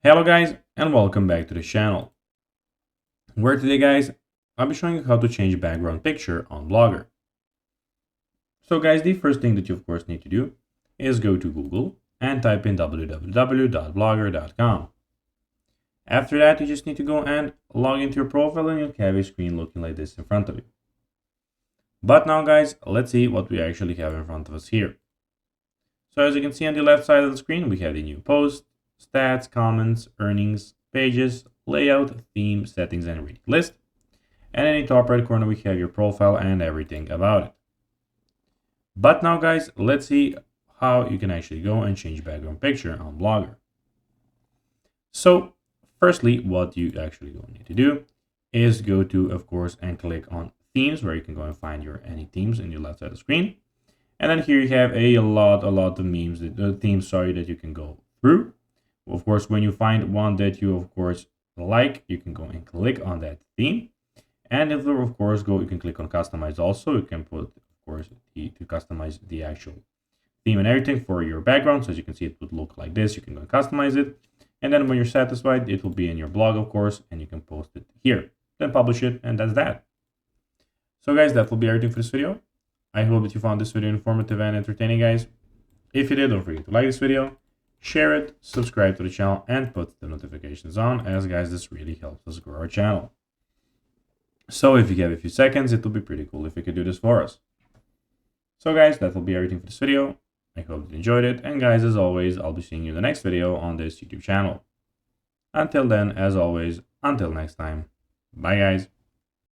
Hello guys and welcome back to the channel, where today guys I'll be showing you how to change background picture on Blogger. So guys, the first thing that you of course need to do is go to Google and type in www.blogger.com. After that, you just need to go and log into your profile and you'll have a screen looking like this in front of you. But now guys, let's see what we actually have in front of us here. So as you can see on the left side of the screen, we have the new post, stats, comments, earnings, pages, layout, theme, settings, and reading list. And in the top right corner, we have your profile and everything about it. But now guys, let's see how you can actually go and change background picture on Blogger. So firstly, what you actually going to need to do is go to, of course, and click on themes, where you can go and find your any themes in the left side of the screen. And then here you have a lot of themes that you can go through. Of course, when you find one that you of course like, you can go and click on that theme. And if you of course you can click on customize also. You can put of course to customize the actual theme and everything for your background. So as you can see, it would look like this. You can go and customize it. And then when you're satisfied, it will be in your blog, of course, and you can post it here. Then publish it, and that's that. So guys, that will be everything for this video. I hope that you found this video informative and entertaining, guys. If you did, don't forget to like this video, share it, subscribe to the channel, and put the notifications on, as guys, this really helps us grow our channel. So if you have a few seconds, it would be pretty cool if you could do this for us. So guys, that will be everything for this video. I hope you enjoyed it, and guys, as always, I'll be seeing you in the next video on this YouTube channel. Until then, as always, until next time, bye guys.